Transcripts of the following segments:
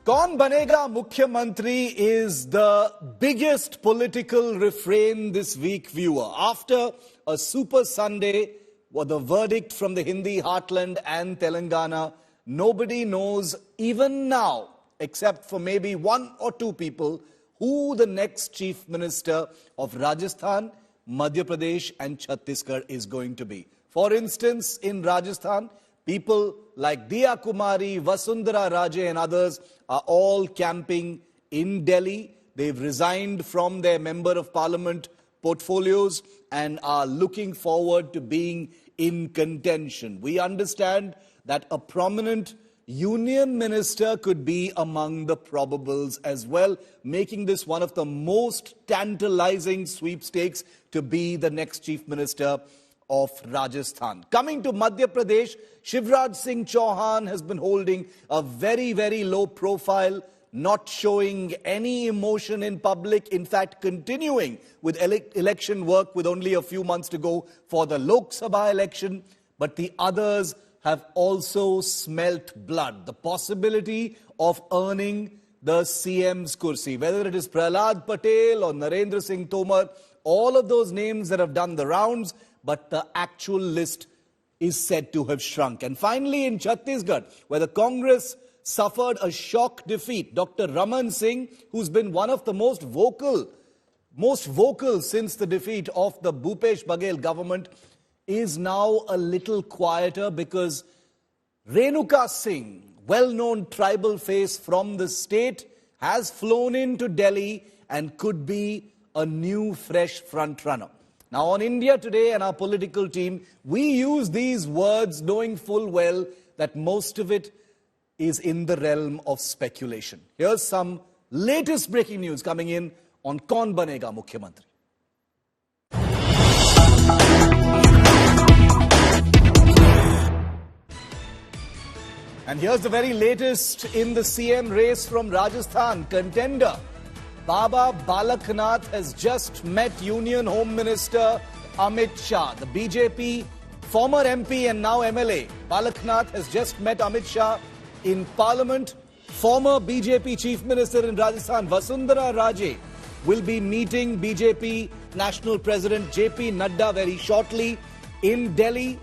कौन बनेगा मुख्यमंत्री is the biggest political refrain this week, viewer. After a super Sunday, the verdict from the Hindi heartland and Telangana, nobody knows even now, except for maybe one or two people, who the next chief minister of Rajasthan, Madhya Pradesh and Chhattisgarh is going to be. For instance, in Rajasthan, people like Diya Kumari, Vasundhara Raje and others are all camping in Delhi. They've resigned from their Member of Parliament portfolios and are looking forward to being in contention. We understand that a prominent union minister could be among the probables as well, making this one of the most tantalizing sweepstakes to be the next chief minister of Rajasthan. Coming to Madhya Pradesh, Shivraj Singh Chauhan has been holding a very, very low profile, not showing any emotion in public, in fact continuing with election work with only a few months to go for the Lok Sabha election. But the others have also smelt blood. The possibility of earning the CM's kursi, whether it is Prahlad Patel or Narendra Singh Tomar, all of those names that have done the rounds, but the actual list is said to have shrunk. And finally, in Chhattisgarh, where the Congress suffered a shock defeat, Dr. Raman Singh, who's been one of the most vocal since the defeat of the Bhupesh Baghel government, is now a little quieter because Renuka Singh, well-known tribal face from the state, has flown into Delhi and could be a new, fresh front-runner. Now, on India Today and our political team, we use these words knowing full well that most of it is in the realm of speculation. Here's some latest breaking news coming in on Kaun Banega Mukhyamantri. And here's the very latest in the CM race from Rajasthan. Contender Baba Balak Nath has just met Union Home Minister Amit Shah. The BJP former MP and now MLA Balak Nath has just met Amit Shah in Parliament. Former BJP Chief Minister in Rajasthan Vasundhara Raje will be meeting BJP National President JP Nadda very shortly in Delhi.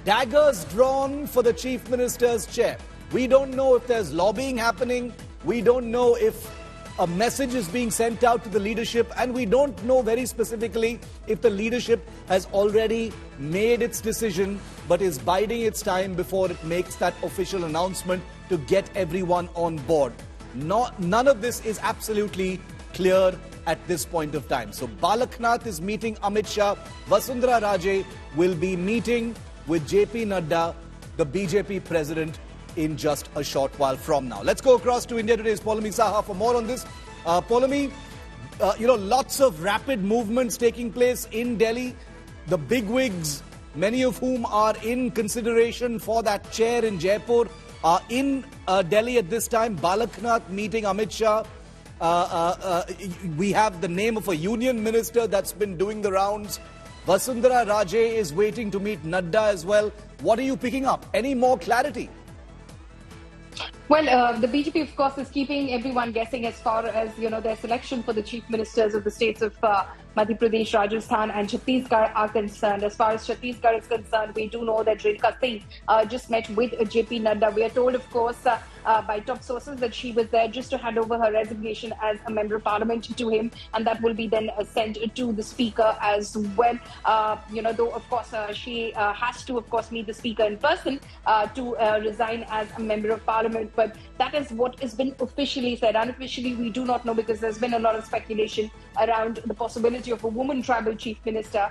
Daggers drawn for the Chief Minister's chair. We don't know if there's lobbying happening. We don't know if a message is being sent out to the leadership, and we don't know very specifically if the leadership has already made its decision but is biding its time before it makes that official announcement to get everyone on board. None of this is absolutely clear at this point of time. So Balak Nath is meeting Amit Shah. Vasundhara Raje will be meeting with JP Nadda, the BJP president, in just a short while from now. Let's go across to India Today's Poulomi Saha for more on this. Poulomi, lots of rapid movements taking place in Delhi. The bigwigs, many of whom are in consideration for that chair in Jaipur, are in Delhi at this time. Balak Nath meeting Amit Shah. We have the name of a union minister that's been doing the rounds. Vasundhara Raje is waiting to meet Nadda as well. What are you picking up? Any more clarity? Well, the BJP, of course, is keeping everyone guessing as far as, their selection for the chief ministers of the states of Madhya Pradesh, Rajasthan and Chhattisgarh are concerned. As far as Chhattisgarh is concerned, we do know that Renuka Singh just met with JP Nadda. We are told, of course, by top sources that she was there just to hand over her resignation as a member of parliament to him, and that will be then sent to the speaker as well. Though, of course, she has to, of course, meet the speaker in person to resign as a member of parliament. But that is what has been officially said. Unofficially, we do not know, because there's been a lot of speculation around the possibility of a woman tribal chief minister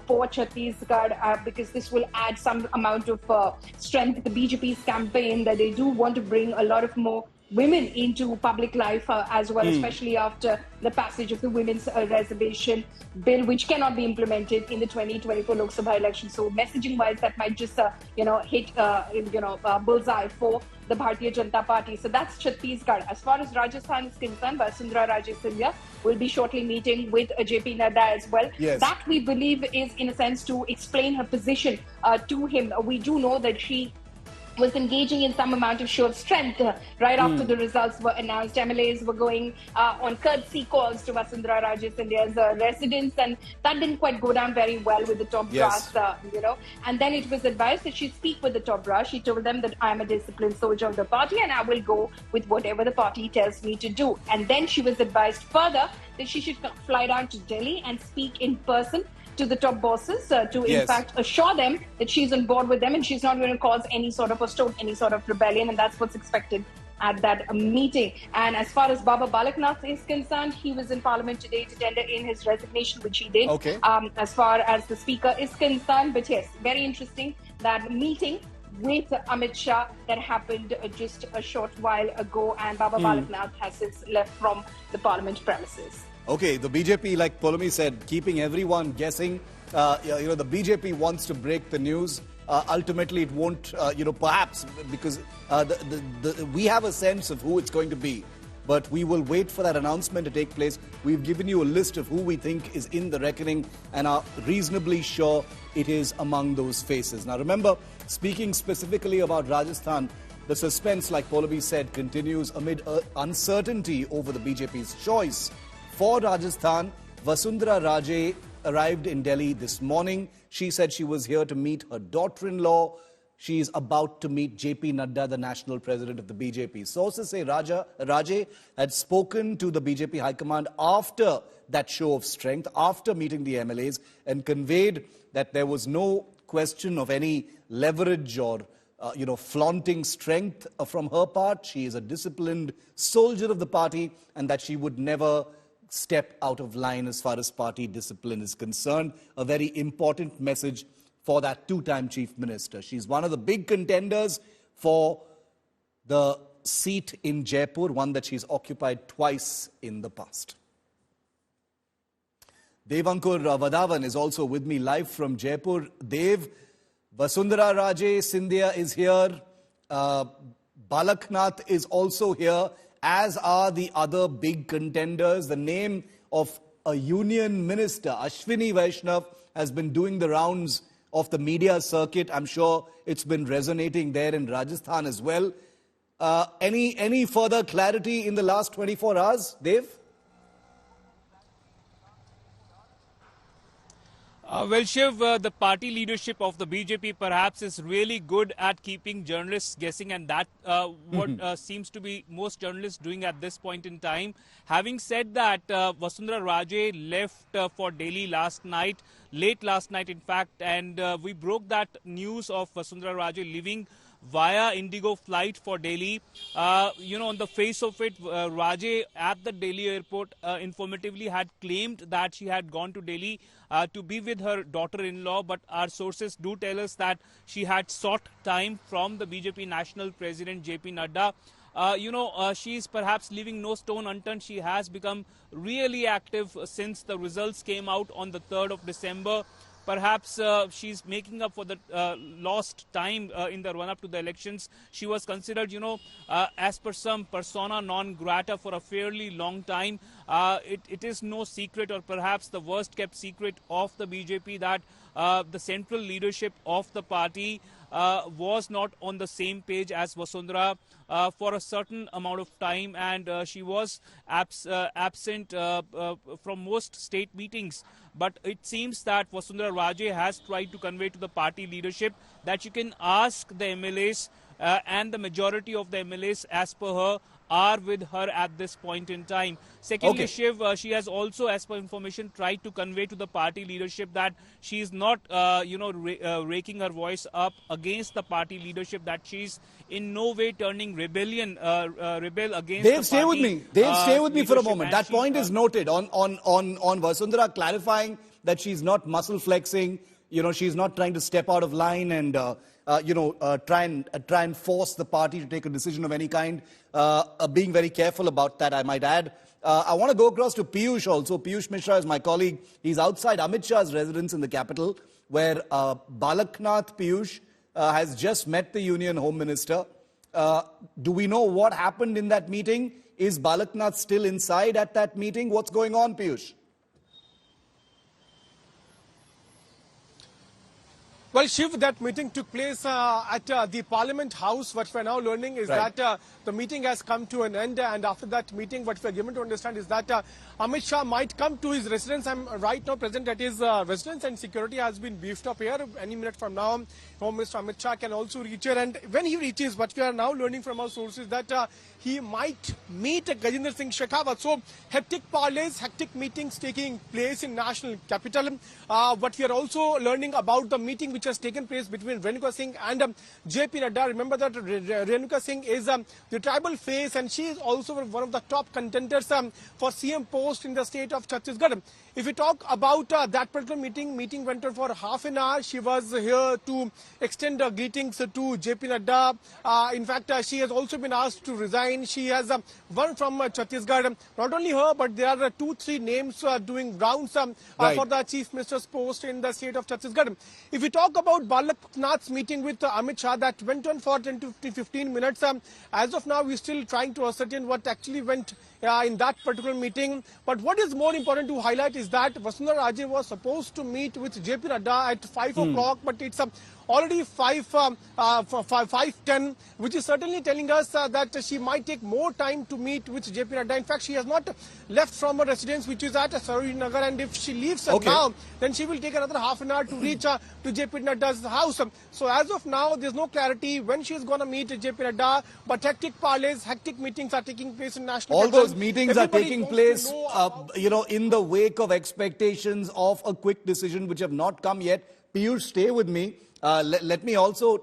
for Chhattisgarh, because this will add some amount of strength to the BJP's campaign, that they do want to bring a lot of more women into public life as well, especially after the passage of the Women's Reservation Bill, which cannot be implemented in the 2024 Lok Sabha election. So messaging-wise, that might just, hit, bullseye for the Bharatiya Janata Party. So that's Chhattisgarh. As far as Rajasthan is concerned, Vasundhara Raje Singh will be shortly meeting with JP Nadda as well. Yes. That, we believe, is in a sense to explain her position to him. We do know that she was engaging in some amount of show of strength right after the results were announced. MLAs were going on courtesy calls to Vasundhara Raje Scindia's residence, and that didn't quite go down very well with the top brass, And then it was advised that she speak with the top brass. She told them that I'm a disciplined soldier of the party and I will go with whatever the party tells me to do. And then she was advised further that she should fly down to Delhi and speak in person to the top bosses to in fact assure them that she's on board with them and she's not going to cause any sort of or stoke any sort of rebellion, and that's what's expected at that meeting. And as far as Baba Balak Nath is concerned, he was in Parliament today to tender in his resignation, which he did. As far as the Speaker is concerned, but yes, very interesting, that meeting with Amit Shah that happened just a short while ago, and Baba Balak Nath has since left from the Parliament premises. Okay, the BJP, like Polomi said, keeping everyone guessing. The BJP wants to break the news. Ultimately, it won't, perhaps, because we have a sense of who it's going to be. But we will wait for that announcement to take place. We've given you a list of who we think is in the reckoning and are reasonably sure it is among those faces. Now, remember, speaking specifically about Rajasthan, the suspense, like Polomi said, continues amid uncertainty over the BJP's choice. For Rajasthan, Vasundhara Raje arrived in Delhi this morning. She said she was here to meet her daughter-in-law. She is about to meet JP Nadda, the national president of the BJP. Sources say Raje had spoken to the BJP High Command after that show of strength, after meeting the MLAs, and conveyed that there was no question of any leverage or flaunting strength from her part. She is a disciplined soldier of the party, and that she would never step out of line as far as party discipline is concerned. A very important message for that two-time chief minister. She's one of the big contenders for the seat in Jaipur, one that she's occupied twice in the past. Devankur Vadavan is also with me live from Jaipur. Dev, Vasundhara Raje Scindia is here. Balak Nath is also here, as are the other big contenders. The name of a union minister, Ashwini Vaishnav, has been doing the rounds of the media circuit. I'm sure it's been resonating there in Rajasthan as well. Any further clarity in the last 24 hours, Dev? Well, Shiv, the party leadership of the BJP perhaps is really good at keeping journalists guessing, and that what seems to be most journalists doing at this point in time. Having said that, Vasundhara Raje left for Delhi last night, late last night in fact, and we broke that news of Vasundhara Raje leaving via Indigo flight for Delhi. On the face of it, Raje at the Delhi airport informatively had claimed that she had gone to Delhi to be with her daughter-in-law, but our sources do tell us that she had sought time from the BJP national president JP Nadda. She is perhaps leaving no stone unturned. She has become really active since the results came out on the 3rd of December. Perhaps she's making up for the lost time in the run-up to the elections. She was considered, as per some persona non grata for a fairly long time. It is no secret, or perhaps the worst-kept secret of the BJP, that the central leadership of the party was not on the same page as Vasundhara for a certain amount of time, and she was absent from most state meetings. But it seems that Vasundhara Raje has tried to convey to the party leadership that you can ask the MLAs, and the majority of the MLAs, as per her, are with her at this point in time. Secondly, Shiv, she has also, as per information, tried to convey to the party leadership that she is not, raking her voice up against the party leadership, that she's in no way turning rebel against Dave, the stay party. with me. Dave, stay with me for a moment. That point is noted on Vasundhara clarifying that she's not muscle flexing. She's not trying to step out of line and try and force the party to take a decision of any kind. Being very careful about that, I might add. I want to go across to Piyush also. Piyush Mishra is my colleague. He's outside Amit Shah's residence in the capital, where Balak Nath Piyush has just met the Union Home Minister. Do we know what happened in that meeting? Is Balak Nath still inside at that meeting? What's going on, Piyush? Well, Shiv, that meeting took place at the Parliament House. What we're now learning is that the meeting has come to an end, and after that meeting, what we're given to understand is that Amit Shah might come to his residence. I'm right now present at his residence, and security has been beefed up here. Any minute from now, Home Minister Amit Shah can also reach here, and when he reaches, what we are now learning from our sources that he might meet Gajendra Singh Shekhawat. So, hectic parleys, hectic meetings taking place in national capital. What we are also learning about the meeting which has taken place between Renuka Singh and JP Nadda. Remember that Renuka Singh is the tribal face, and she is also one of the top contenders for CM post in the state of Chhattisgarh. If we talk about that particular meeting went on for half an hour. She was here to extend greetings to JP Nadda. In fact, she has also been asked to resign. She has won from Chhattisgarh. Not only her, but there are 2-3 names doing rounds for the Chief Minister's post in the state of Chhattisgarh. If we talk about Balak Nath's meeting with Amit Shah, that went on for 10 to 15 minutes. As of now, we're still trying to ascertain what actually went in that particular meeting. But what is more important to highlight is that Vasundhara Raje was supposed to meet with JP Nadda at 5 o'clock, but it's already 5:10, which is certainly telling us that she might take more time to meet with JP Nadda. In fact, she has not left from her residence, which is at Sarojini Nagar, and if she leaves now, then she will take another half an hour to reach to JP Nadda's house. So as of now, there's no clarity when she is going to meet JP Nadda, but hectic parleys, hectic meetings are taking place in national All those meetings are taking place, in the wake of expectations of a quick decision which have not come yet. Piyush, stay with me. Let me also,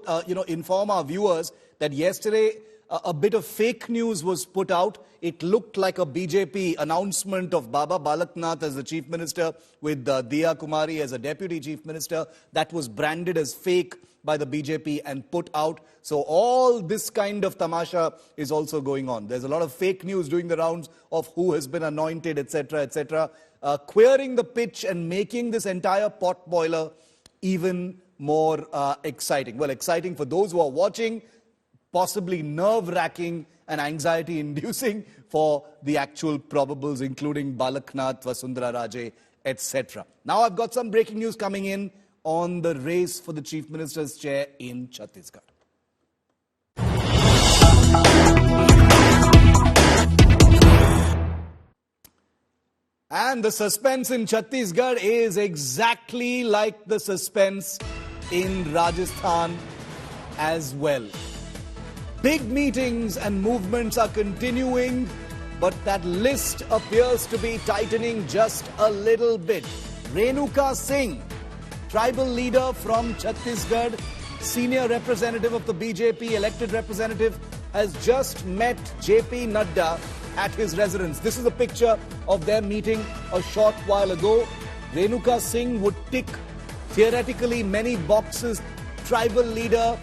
inform our viewers that yesterday a bit of fake news was put out. It looked like a BJP announcement of Baba Balak Nath as the Chief Minister with Diya Kumari as a Deputy Chief Minister. That was branded as fake by the BJP and put out. So all this kind of tamasha is also going on. There's a lot of fake news doing the rounds of who has been anointed, etc., etc., queering the pitch and making this entire pot boiler even more exciting. Well, exciting for those who are watching, possibly nerve-wracking and anxiety-inducing for the actual probables, including Balak Nath, Vasundhara Raje, etc. Now I've got some breaking news coming in on the race for the Chief Minister's chair in Chhattisgarh. And the suspense in Chhattisgarh is exactly like the suspense in Rajasthan as well. Big meetings and movements are continuing, but that list appears to be tightening just a little bit. Renuka Singh, tribal leader from Chhattisgarh, senior representative of the BJP, elected representative, has just met JP Nadda at his residence. This is a picture of their meeting a short while ago. Renuka Singh would tick theoretically many boxes. Tribal leader,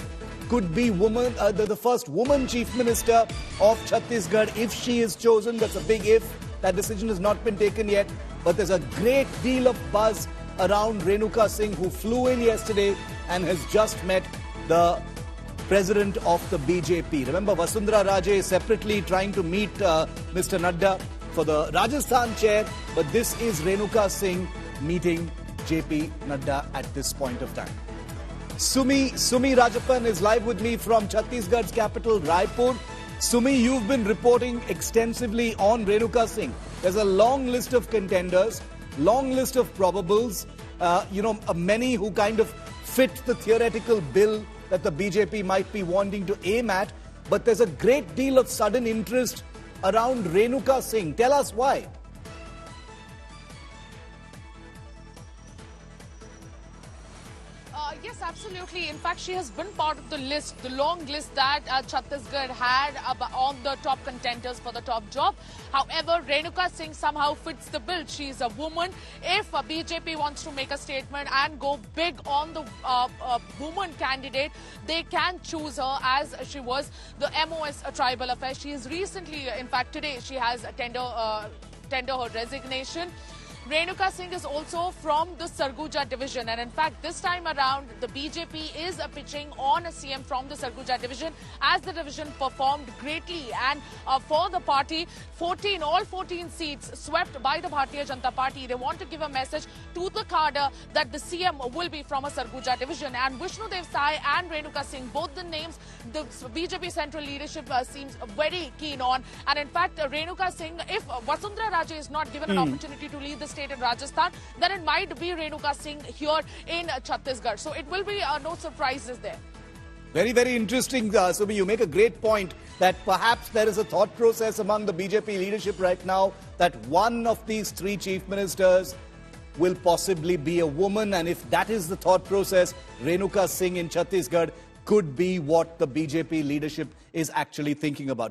could be woman, the first woman chief minister of Chhattisgarh if she is chosen. That's a big if. That decision has not been taken yet. But there's a great deal of buzz around Renuka Singh, who flew in yesterday and has just met the president of the BJP. Remember, Vasundhara Raje is separately trying to meet Mr. Nadda for the Rajasthan chair, but this is Renuka Singh meeting JP Nadda at this point of time. Sumi Rajapan is live with me from Chhattisgarh's capital, Raipur. Sumi, you've been reporting extensively on Renuka Singh. There's a long list of contenders, long list of probables, many who kind of fit the theoretical bill that the BJP might be wanting to aim at. But there's a great deal of sudden interest around Renuka Singh. Tell us why. Yes, absolutely. In fact, she has been part of the list, the long list that Chhattisgarh had on the top contenders for the top job. However, Renuka Singh somehow fits the bill. She is a woman. If BJP wants to make a statement and go big on the woman candidate, they can choose her, as she was the MOS Tribal Affairs. She is recently, in fact, today, she has tender her resignation. Renuka Singh is also from the Sarguja division, and in fact this time around the BJP is pitching on a CM from the Sarguja division, as the division performed greatly, and for the party, all 14 seats swept by the Bharatiya Janata Party. They want to give a message to the cadre that the CM will be from a Sarguja division, and Vishnu Dev Sai and Renuka Singh, both the names the BJP central leadership seems very keen on. And in fact, Renuka Singh, if Vasundhara Raje is not given an opportunity to lead the state in Rajasthan, then it might be Renuka Singh here in Chhattisgarh. So it will be no surprises there. Very, very interesting, Subhi. You make a great point that perhaps there is a thought process among the BJP leadership right now that one of these three chief ministers will possibly be a woman. And if that is the thought process, Renuka Singh in Chhattisgarh could be what the BJP leadership is actually thinking about.